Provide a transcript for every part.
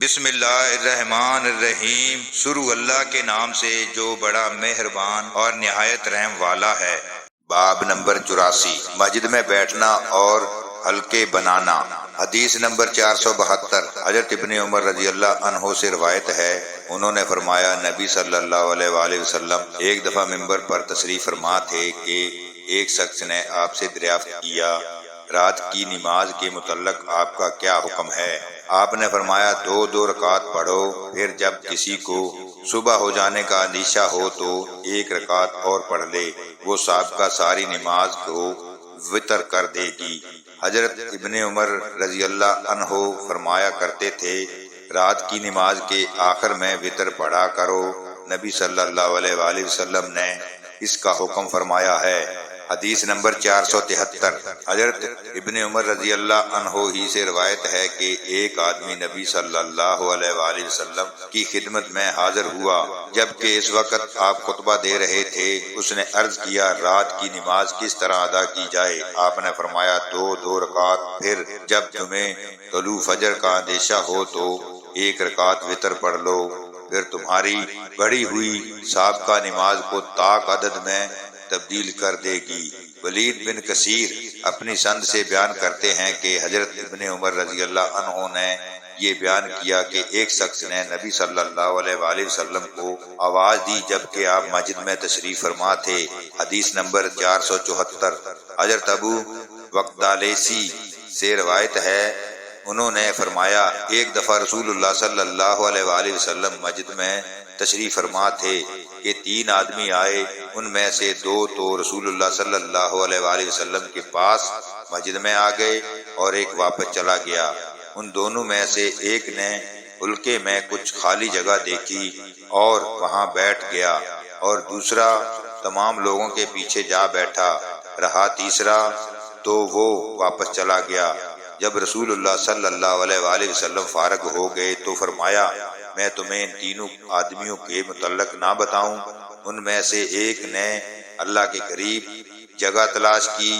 بسم اللہ الرحمن الرحیم، شروع اللہ کے نام سے جو بڑا مہربان اور نہایت رحم والا ہے۔ باب نمبر 84، مسجد میں بیٹھنا اور حلقے بنانا۔ حدیث نمبر 472، حضرت ابن عمر رضی اللہ عنہ سے روایت ہے، انہوں نے فرمایا نبی صلی اللہ علیہ وآلہ وسلم ایک دفعہ ممبر پر تشریف فرما تھے کہ ایک شخص نے آپ سے دریافت کیا رات کی نماز کے متعلق آپ کا کیا حکم ہے؟ آپ نے فرمایا دو رکعت پڑھو، پھر جب کسی کو صبح ہو جانے کا اندیشہ ہو تو ایک رکعت اور پڑھ لے، وہ سابقہ ساری نماز کو وتر کر دے گی۔ حضرت ابن عمر رضی اللہ عنہ فرمایا کرتے تھے رات کی نماز کے آخر میں وتر پڑھا کرو، نبی صلی اللہ علیہ وآلہ وسلم نے اس کا حکم فرمایا ہے۔ حدیث نمبر 473، حضرت ابن عمر رضی اللہ عنہ ہی سے روایت ہے کہ ایک آدمی نبی صلی اللہ علیہ وآلہ وسلم کی خدمت میں حاضر ہوا، جبکہ اس وقت آپ خطبہ دے رہے تھے۔ اس نے عرض کیا رات کی نماز کس طرح ادا کی جائے؟ آپ نے فرمایا دو رکعت، پھر جب تمہیں طلوع فجر کا اندیشہ ہو تو ایک رکعت وتر پڑھ لو، پھر تمہاری بڑھی ہوئی سابقہ نماز کو طاق عدد میں تبدیل کر دے گی۔ ولید بن کثیر اپنی سند سے بیان کرتے ہیں کہ حضرت ابن عمر رضی اللہ عنہ نے یہ بیان کیا کہ ایک شخص نے نبی صلی اللہ علیہ وآلہ وسلم کو آواز دی جبکہ آپ مسجد میں تشریف فرما تھے۔ حدیث نمبر 474، حضرت ابو وقدالیسی سے روایت ہے، انہوں نے فرمایا ایک دفعہ رسول اللہ صلی اللہ علیہ وآلہ وسلم مسجد میں تشریف فرما تھے کہ تین آدمی آئے، ان میں سے دو تو رسول اللہ صلی اللہ علیہ وآلہ وسلم کے پاس مسجد میں آ گئے اور ایک واپس چلا گیا۔ ان دونوں میں سے ایک نے حلقے میں کچھ خالی جگہ دیکھی اور وہاں بیٹھ گیا، اور دوسرا تمام لوگوں کے پیچھے جا بیٹھا رہا، تیسرا تو وہ واپس چلا گیا۔ جب رسول اللہ صلی اللہ علیہ وآلہ وسلم فارغ ہو گئے تو فرمایا میں تمہیں ان تینوں آدمیوں کے متعلق نہ بتاؤں؟ ان میں سے ایک نے اللہ کے قریب جگہ تلاش کی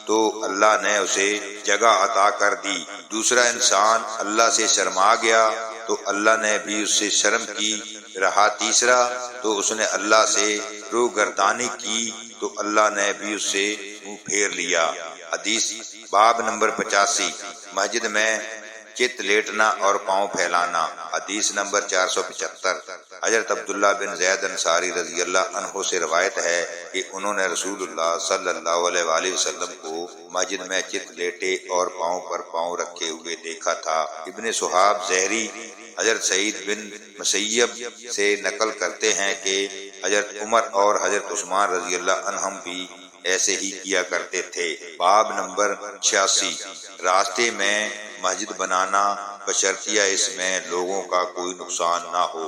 تو اللہ نے اسے جگہ عطا کر دی، دوسرا انسان اللہ سے شرما گیا تو اللہ نے بھی اس سے شرم کی رہا، تیسرا تو اس نے اللہ سے روگردانی کی تو اللہ نے بھی اس سے منہ پھیر لیا۔ حدیث باب نمبر 85، مسجد میں چت لیٹنا اور پاؤں پھیلانا۔ حدیث نمبر 475، حضرت عبداللہ بن زید انصاری رضی اللہ عنہ سے روایت ہے کہ انہوں نے رسول اللہ صلی اللہ علیہ وآلہ وسلم کو مسجد میں چت لیٹے اور پاؤں پر پاؤں رکھے ہوئے دیکھا تھا۔ ابن صحاب زہری حضرت سعید بن مسیب سے نقل کرتے ہیں کہ حضرت عمر اور حضرت عثمان رضی اللہ عنہم بھی ایسے ہی کیا کرتے تھے۔ باب نمبر 86، راستے میں مسجد بنانا بشرطیہ اس میں لوگوں کا کوئی نقصان نہ ہو۔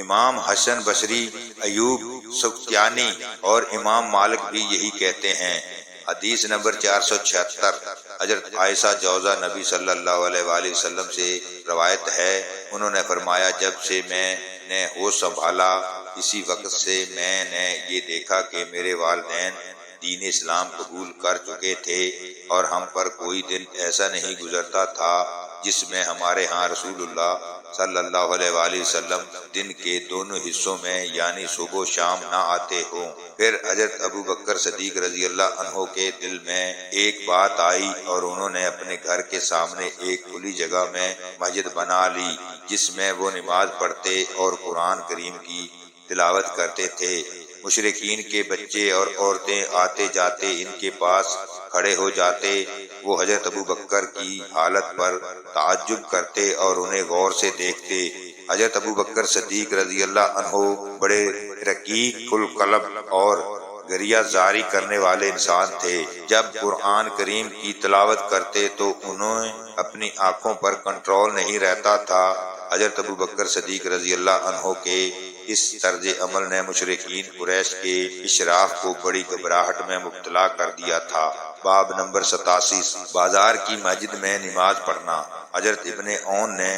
امام حسن بصری، ایوب سختیانی اور امام مالک بھی یہی کہتے ہیں۔ حدیث نمبر 476، حضرت عائشہ جوزہ نبی صلی اللہ علیہ وآلہ وسلم سے روایت ہے، انہوں نے فرمایا جب سے میں نے ہوش سنبھالا اسی وقت سے میں نے یہ دیکھا کہ میرے والدین دین اسلام قبول کر چکے تھے، اور ہم پر کوئی دن ایسا نہیں گزرتا تھا جس میں ہمارے ہاں رسول اللہ صلی اللہ علیہ وآلہ وسلم دن کے دونوں حصوں میں یعنی صبح و شام نہ آتے ہوں۔ پھر حضرت ابو بکر صدیق رضی اللہ عنہ کے دل میں ایک بات آئی اور انہوں نے اپنے گھر کے سامنے ایک کھلی جگہ میں مسجد بنا لی جس میں وہ نماز پڑھتے اور قرآن کریم کی تلاوت کرتے تھے۔ مشرکین کے بچے اور عورتیں آتے جاتے ان کے پاس کھڑے ہو جاتے، وہ حضرت ابو بکر کی حالت پر تعجب کرتے اور انہیں غور سے دیکھتے۔ حضرت ابو بکر صدیق رضی اللہ عنہ بڑے رقیق القلب اور گریہ زاری کرنے والے انسان تھے، جب قرآن کریم کی تلاوت کرتے تو انہیں اپنی آنکھوں پر کنٹرول نہیں رہتا تھا۔ حضرت ابو بکر صدیق رضی اللہ عنہ کے اس طرز عمل نے مشرکین قریش کے اشراف کو بڑی گھبراہٹ میں مبتلا کر دیا تھا۔ باب نمبر 87، بازار کی مسجد میں نماز پڑھنا۔ حضرت ابن عون نے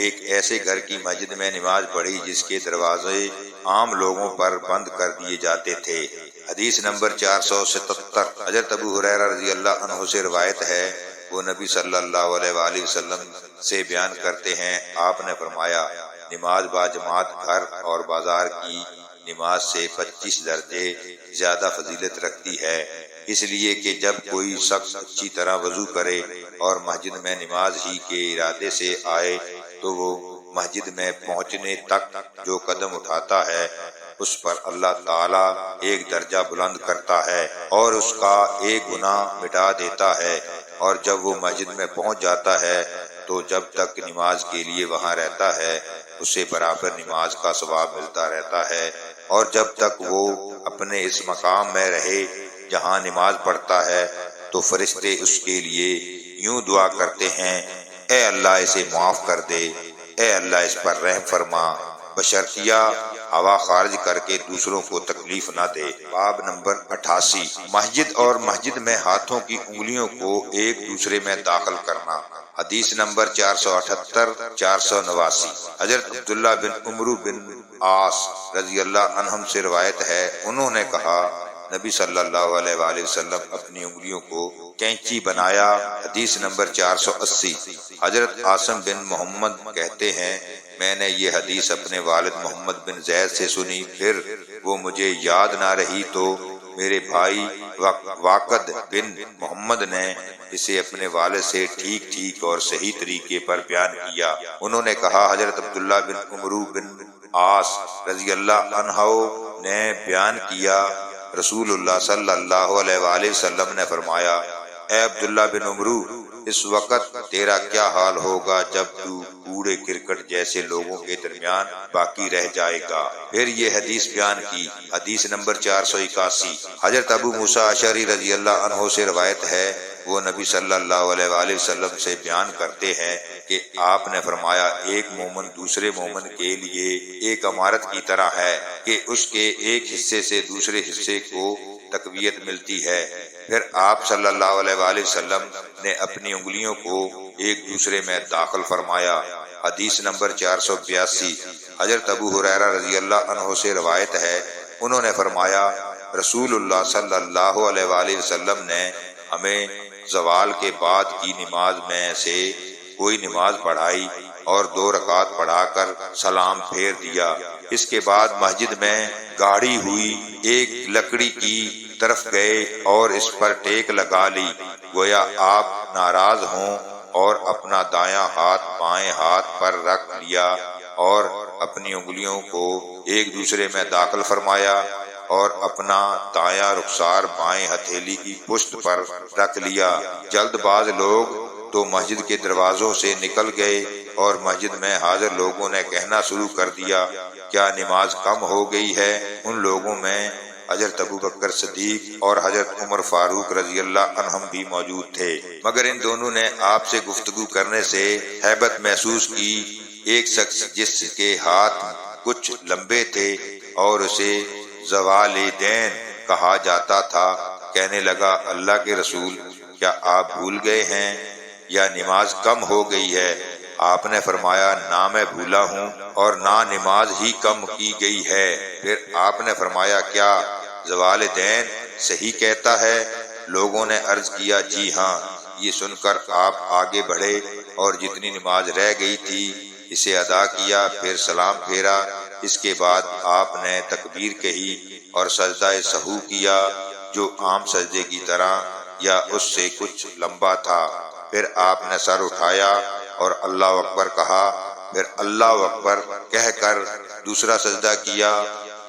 ایک ایسے گھر کی مسجد میں نماز پڑھی جس کے دروازے عام لوگوں پر بند کر دیے جاتے تھے۔ حدیث نمبر 477، حضرت ابو ہریرہ رضی اللہ عنہ سے روایت ہے، وہ نبی صلی اللہ علیہ وآلہ وسلم سے بیان کرتے ہیں، آپ نے فرمایا نماز با جماعت گھر اور بازار کی نماز سے 25 درجے زیادہ فضیلت رکھتی ہے، اس لیے کہ جب کوئی شخص اچھی طرح وضو کرے اور مسجد میں نماز ہی کے ارادے سے آئے تو وہ مسجد میں پہنچنے تک جو قدم اٹھاتا ہے اس پر اللہ تعالی ایک درجہ بلند کرتا ہے اور اس کا ایک گناہ مٹا دیتا ہے، اور جب وہ مسجد میں پہنچ جاتا ہے تو جب تک نماز کے لیے وہاں رہتا ہے اسے برابر نماز کا ثواب ملتا رہتا ہے، اور جب تک وہ اپنے اس مقام میں رہے جہاں نماز پڑھتا ہے تو فرشتے اس کے لیے یوں دعا کرتے ہیں، اے اللہ اسے معاف کر دے، اے اللہ اس پر رحم فرما، بشرطیہ ہوا خارج کر کے دوسروں کو تکلیف نہ دے۔ باب نمبر 88، مسجد اور مسجد میں ہاتھوں کی انگلیوں کو ایک دوسرے میں داخل کرنا۔ حدیث نمبر 478 489، حضرت عبداللہ بن عمرو بن عاص رضی اللہ عنہم سے روایت ہے، انہوں نے کہا نبی صلی اللہ علیہ وآلہ وسلم اپنی انگلیوں کو کینچی بنایا۔ حدیث نمبر 480، حضرت عاصم بن محمد کہتے ہیں میں نے یہ حدیث اپنے والد محمد بن زید سے سنی، پھر وہ مجھے یاد نہ رہی تو میرے بھائی واقد بن محمد نے اسے اپنے والد سے ٹھیک اور صحیح طریقے پر بیان کیا۔ انہوں نے کہا حضرت عبداللہ بن عمرو بن عاص رضی اللہ عنہ نے بیان کیا، رسول اللہ صلی اللہ علیہ وآلہ وسلم نے فرمایا، اے عبداللہ بن عمرو، اس وقت تیرا کیا حال ہوگا جب تو کوڑے کرکٹ جیسے لوگوں کے درمیان باقی رہ جائے گا۔ پھر یہ حدیث بیان کی۔ حدیث نمبر 481، حضرت ابو موسیٰ اشعری رضی اللہ عنہ سے روایت ہے، وہ نبی صلی اللہ علیہ وآلہ وسلم سے بیان کرتے ہیں کہ آپ نے فرمایا ایک مومن دوسرے مومن کے لیے ایک عمارت کی طرح ہے کہ اس کے ایک حصے سے دوسرے حصے کو تقویت ملتی ہے۔ پھر آپ صلی اللہ علیہ وآلہ وسلم نے اپنی انگلیوں کو ایک دوسرے میں داخل فرمایا۔ حدیث نمبر 482، حضرت ابو ہریرہ رضی اللہ عنہ سے روایت ہے، انہوں نے فرمایا رسول اللہ صلی اللہ علیہ وآلہ وسلم نے ہمیں زوال کے بعد کی نماز میں سے کوئی نماز پڑھائی اور 2 رکعت پڑھا کر سلام پھیر دیا۔ اس کے بعد مسجد میں گاڑی ہوئی ایک لکڑی کی طرف گئے اور اس پر ٹیک لگا لی، گویا آپ ناراض ہوں، اور اپنا دایاں ہاتھ بائیں ہاتھ پر رکھ لیا اور اپنی انگلیوں کو ایک دوسرے میں داخل فرمایا اور اپنا دایاں رخسار بائیں ہتھیلی کی پشت پر رکھ لیا۔ جلد باز لوگ تو مسجد کے دروازوں سے نکل گئے اور مسجد میں حاضر لوگوں نے کہنا شروع کر دیا، کیا نماز کم ہو گئی ہے؟ ان لوگوں میں حضرت ابو بکر صدیق اور حضرت عمر فاروق رضی اللہ عنہم بھی موجود تھے، مگر ان دونوں نے آپ سے گفتگو کرنے سے ہیبت محسوس کی۔ ایک شخص جس کے ہاتھ کچھ لمبے تھے اور اسے زوال دین کہا جاتا تھا، کہنے لگا اللہ کے رسول، کیا آپ بھول گئے ہیں یا نماز کم ہو گئی ہے؟ آپ نے فرمایا نہ میں بھولا ہوں اور نہ نماز ہی کم کی گئی ہے۔ پھر آپ نے فرمایا کیا زوال دین صحیح کہتا ہے؟ لوگوں نے عرض کیا جی ہاں۔ یہ سن کر آپ آگے بڑھے اور جتنی نماز رہ گئی تھی اسے ادا کیا، پھر سلام پھیرا۔ اس کے بعد آپ نے تکبیر کہی اور سجدہ سہو کیا جو عام سجدے کی طرح یا اس سے کچھ لمبا تھا۔ پھر آپ نے سر اٹھایا اور اللہ اکبر کہا، پھر اللہ اکبر کہہ کر دوسرا سجدہ کیا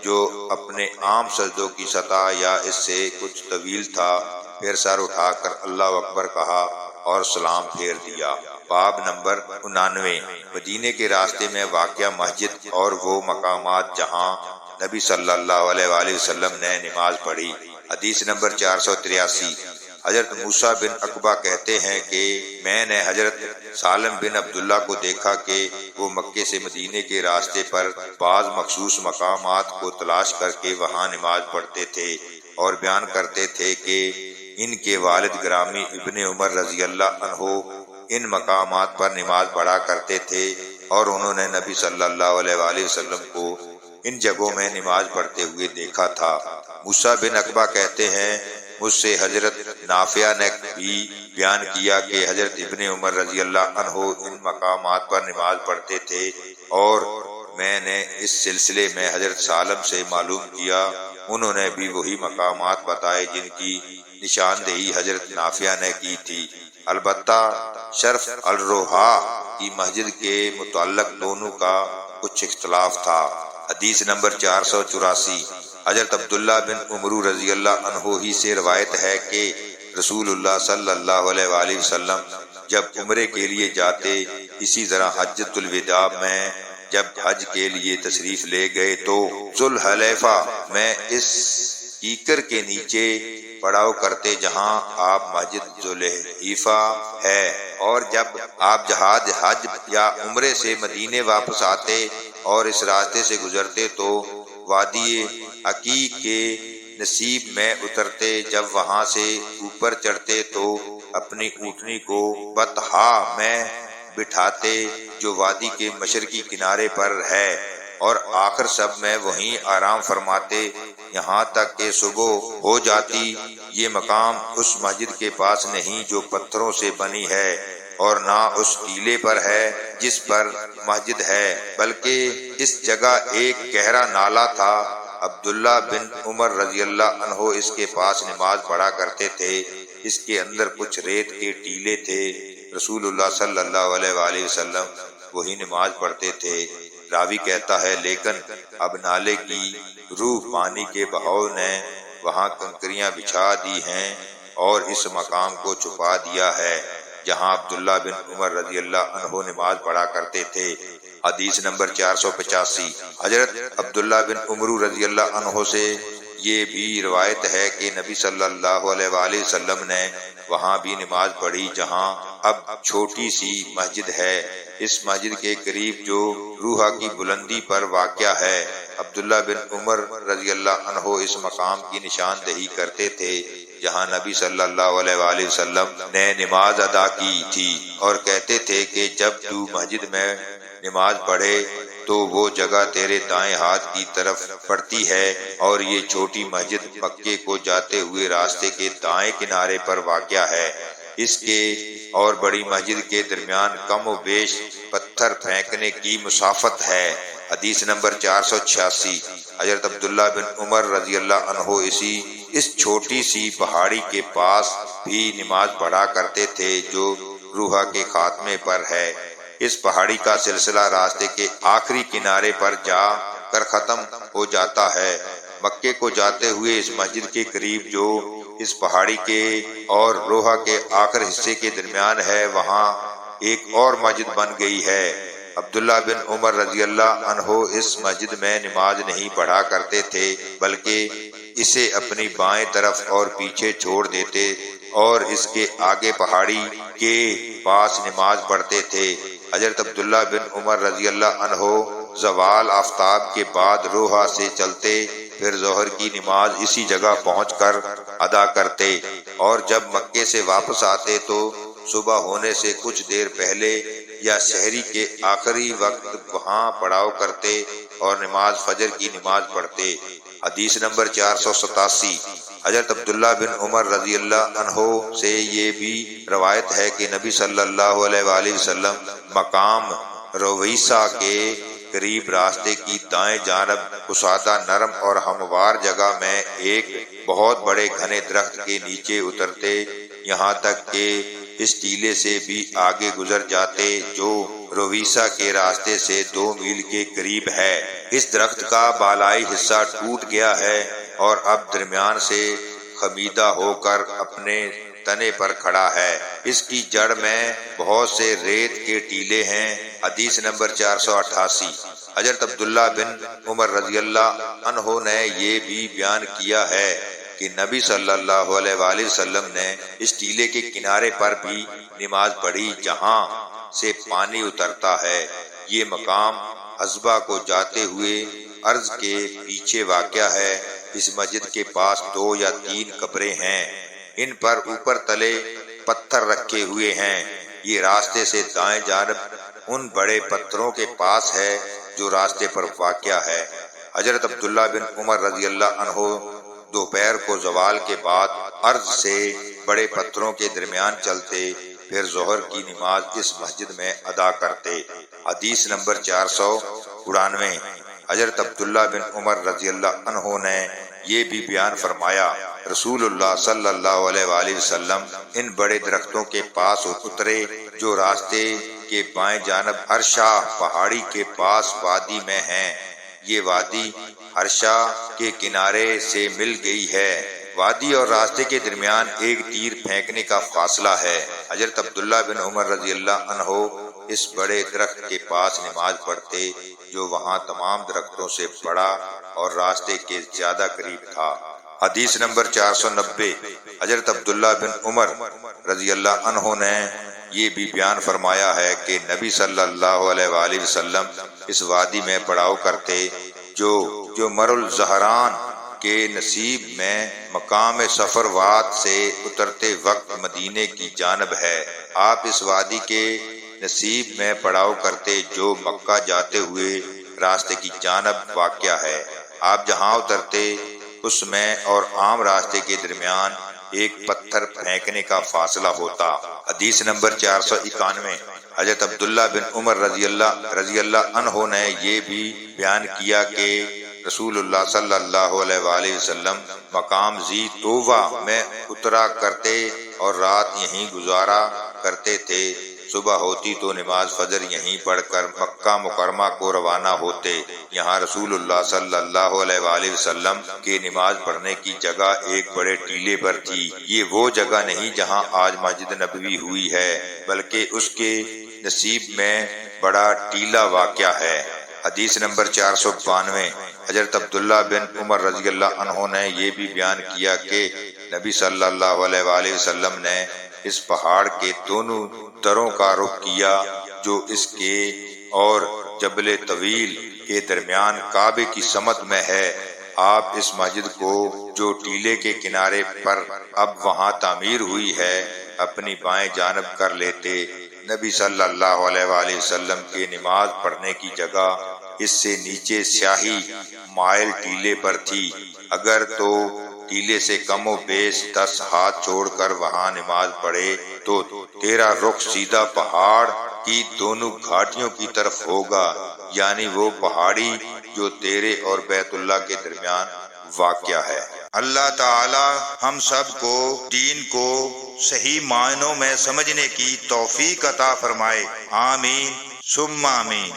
جو اپنے عام سجدوں کی سطح یا اس سے کچھ طویل تھا، پھر سر اٹھا کر اللہ اکبر کہا اور سلام پھیر دیا۔ باب نمبر 99، مدینے کے راستے میں واقع مسجد اور وہ مقامات جہاں نبی صلی اللہ علیہ وآلہ وسلم نے نماز پڑھی۔ حدیث نمبر 483، حضرت موسیٰ بن عقبہ کہتے ہیں کہ میں نے حضرت سالم بن عبداللہ کو دیکھا کہ وہ مکے سے مدینے کے راستے پر بعض مخصوص مقامات کو تلاش کر کے وہاں نماز پڑھتے تھے اور بیان کرتے تھے کہ ان کے والد گرامی ابن عمر رضی اللہ عنہ ان مقامات پر نماز پڑھا کرتے تھے اور انہوں نے نبی صلی اللہ علیہ وآلہ وسلم کو ان جگہوں میں نماز پڑھتے ہوئے دیکھا تھا۔ موسیٰ بن عقبہ کہتے ہیں مجھ سے حضرت نافع نے بھی بیان کیا کہ حضرت ابن عمر رضی اللہ عنہ ان مقامات پر نماز پڑھتے تھے، اور میں نے اس سلسلے میں حضرت سالم سے معلوم کیا، انہوں نے بھی وہی مقامات بتائے جن کی نشاندہی حضرت نافع نے کی تھی۔ البتہ شرف الروحا کی مسجد کے متعلق دونوں کا کچھ اختلاف تھا۔ حدیث نمبر 484، حضرت عبداللہ بن عمرو رضی اللہ عنہ ہی سے روایت ہے کہ رسول اللہ صلی اللہ علیہ وآلہ وسلم جب عمرے کے لیے جاتے، اسی طرح حجۃ الوداع میں جب حج کے لیے تشریف لے گئے تو ذوالحلیفہ میں اس کیکر کے نیچے پڑاؤ کرتے جہاں آپ مسجد ذوالحلیفہ ہے، اور جب آپ جہاد حج یا عمرے سے مدینے واپس آتے اور اس راستے سے گزرتے تو وادی عقیق کے نصیب میں اترتے، جب وہاں سے اوپر چڑھتے تو اپنی اونٹنی کو بطحا میں بٹھاتے جو وادی کے مشرقی کنارے پر ہے، اور آخر سب میں وہیں آرام فرماتے یہاں تک کہ صبح ہو جاتی۔ یہ مقام اس مسجد کے پاس نہیں جو پتھروں سے بنی ہے، اور نہ اس ٹیلے پر ہے جس پر مسجد ہے، بلکہ اس جگہ ایک گہرا نالا تھا۔ عبداللہ بن عمر رضی اللہ عنہ اس کے پاس نماز پڑھا کرتے تھے، اس کے اندر کچھ ریت کے ٹیلے تھے، رسول اللہ صلی اللہ علیہ وآلہ وسلم وہی نماز پڑھتے تھے۔ راوی کہتا ہے لیکن اب نالے کی روح پانی کے بہاؤ نے وہاں کنکریاں بچھا دی ہیں اور اس مقام کو چھپا دیا ہے جہاں عبداللہ بن عمر رضی اللہ عنہ نماز پڑھا کرتے تھے۔ حدیث نمبر 485، حضرت عبداللہ بن عمر رضی اللہ عنہ سے یہ بھی روایت ہے کہ نبی صلی اللہ علیہ وآلہ وسلم نے وہاں بھی نماز پڑھی جہاں اب چھوٹی سی مسجد ہے، اس مسجد کے قریب جو روحا کی بلندی پر واقع ہے۔ عبداللہ بن عمر رضی اللہ عنہ اس مقام کی نشاندہی کرتے تھے جہاں نبی صلی اللہ علیہ وآلہ وسلم نے نماز ادا کی تھی، اور کہتے تھے کہ جب تو مسجد میں نماز پڑھے تو وہ جگہ تیرے دائیں ہاتھ کی طرف پڑتی ہے، اور یہ چھوٹی مسجد مکے کو جاتے ہوئے راستے کے دائیں کنارے پر واقع ہے۔ اس کے اور بڑی مسجد کے درمیان کم و بیش پتھر پھینکنے کی مسافت ہے۔ حدیث نمبر 486، حضرت عبداللہ بن عمر رضی اللہ عنہ اس چھوٹی سی پہاڑی کے پاس بھی نماز پڑھا کرتے تھے جو روحا کے خاتمے پر ہے۔ اس پہاڑی کا سلسلہ راستے کے آخری کنارے پر جا کر ختم ہو جاتا ہے۔ مکے کو جاتے ہوئے اس مسجد کے قریب جو اس پہاڑی کے اور روحا کے آخر حصے کے درمیان ہے، وہاں ایک اور مسجد بن گئی ہے۔ عبداللہ بن عمر رضی اللہ عنہ اس مسجد میں نماز نہیں پڑھا کرتے تھے بلکہ اسے اپنی بائیں طرف اور پیچھے چھوڑ دیتے اور اس کے آگے پہاڑی کے پاس نماز پڑھتے تھے۔ حضرت عبداللہ بن عمر رضی اللہ عنہ زوال آفتاب کے بعد روحا سے چلتے، پھر ظہر کی نماز اسی جگہ پہنچ کر ادا کرتے، اور جب مکے سے واپس آتے تو صبح ہونے سے کچھ دیر پہلے یا سحری کے آخری وقت وہاں پڑاؤ کرتے اور نماز فجر کی نماز پڑھتے۔ حدیث نمبر 487، حضرت عبداللہ بن عمر رضی اللہ عنہ سے یہ بھی روایت ہے کہ نبی صلی اللہ علیہ وآلہ وسلم مقام رویسا کے قریب راستے کی دائیں جانب کشادہ نرم اور ہموار جگہ میں ایک بہت بڑے گھنے درخت کے نیچے اترتے، یہاں تک کہ اس ٹیلے سے بھی آگے گزر جاتے جو رویسا کے راستے سے 2 میل کے قریب ہے۔ اس درخت کا بالائی حصہ ٹوٹ گیا ہے اور اب درمیان سے خمیدہ ہو کر اپنے تنے پر کھڑا ہے۔ اس کی جڑ میں بہت سے ریت کے ٹیلے ہیں۔ حدیث نمبر 488، حضرت عبداللہ بن عمر رضی اللہ عنہ نے یہ بھی بیان کیا ہے کہ نبی صلی اللہ علیہ وآلہ وسلم نے اس ٹیلے کے کنارے پر بھی نماز پڑھی جہاں سے پانی اترتا ہے۔ یہ مقام عزبہ کو جاتے ہوئے عرض کے پیچھے واقع ہے۔ اس مسجد کے پاس 2 یا 3 قبریں ہیں، ان پر اوپر تلے پتھر رکھے ہوئے ہیں۔ یہ راستے سے دائیں جانب ان بڑے پتھروں کے پاس ہے جو راستے پر واقع ہے۔ حضرت عبداللہ بن عمر رضی اللہ عنہ دوپہر کو زوال کے بعد عرض سے بڑے پتھروں کے درمیان چلتے، پھر ظہر کی نماز اس مسجد میں ادا کرتے۔ حدیث نمبر 499۔ حضرت عبداللہ بن عمر رضی اللہ عنہ نے یہ بھی بیان فرمایا، رسول اللہ صلی اللہ علیہ وآلہ وسلم ان بڑے درختوں کے پاس اترے جو راستے کے بائیں جانب عرشہ پہاڑی کے پاس وادی میں ہیں۔ یہ وادی عرشہ کے کنارے سے مل گئی ہے۔ وادی اور راستے کے درمیان ایک تیر پھینکنے کا فاصلہ ہے۔ حضرت عبداللہ بن عمر رضی اللہ عنہ اس بڑے درخت کے پاس نماز پڑھتے جو وہاں تمام درختوں سے بڑا اور راستے کے زیادہ قریب تھا۔ حدیث نمبر 490۔ حضرت عبداللہ بن عمر رضی اللہ عنہ نے یہ بھی بیان فرمایا ہے کہ نبی صلی اللہ علیہ وآلہ وسلم اس وادی میں پڑاؤ کرتے جو مر الزہران کے نصیب میں مقام سفروات سے اترتے وقت مدینے کی جانب ہے۔ آپ اس وادی کے نصیب میں پڑاؤ کرتے جو مکہ جاتے ہوئے راستے کی جانب واقع ہے۔ آپ جہاں اترتے اس میں اور عام راستے کے درمیان ایک پتھر پھینکنے کا فاصلہ ہوتا۔ حدیث نمبر 491۔ حضرت عبداللہ بن عمر رضی اللہ عنہ نے یہ بھی بیان کیا کہ رسول اللہ صلی اللہ علیہ وآلہ وسلم مقام ذی طویٰ میں اترا کرتے اور رات یہیں گزارا کرتے تھے۔ صبح ہوتی تو نماز فجر یہیں پڑھ کر مکہ مکرمہ کو روانہ ہوتے۔ یہاں رسول اللہ صلی اللہ علیہ وآلہ وسلم کی نماز پڑھنے کی جگہ ایک بڑے ٹیلے پر تھی۔ یہ وہ جگہ نہیں جہاں آج مسجد نبوی ہوئی ہے، بلکہ اس کے نصیب میں بڑا ٹیلا واقع ہے۔ حدیث نمبر 492۔ حضرت عبداللہ بن عمر رضی اللہ عنہ نے یہ بھی بیان کیا کہ نبی صلی اللہ علیہ وآلہ وسلم نے اس پہاڑ کے دونوں دروں کا رخ کیا جو اس کے اور جبل طویل کے درمیان کعبے کی سمت میں ہے۔ آپ اس مسجد کو جو ٹیلے کے کنارے پر اب وہاں تعمیر ہوئی ہے اپنی بائیں جانب کر لیتے۔ نبی صلی اللہ علیہ وآلہ وسلم کے نماز پڑھنے کی جگہ اس سے نیچے سیاہی مائل ٹیلے پر تھی۔ اگر تو ٹیلے سے کم و بیش 10 ہاتھ چھوڑ کر وہاں نماز پڑھے تو تیرا رخ سیدھا پہاڑ کی دونوں گھاٹیوں کی طرف ہوگا، یعنی وہ پہاڑی جو تیرے اور بیت اللہ کے درمیان واقع ہے۔ اللہ تعالی ہم سب کو دین کو صحیح معنوں میں سمجھنے کی توفیق عطا فرمائے۔ آمین ثم آمین۔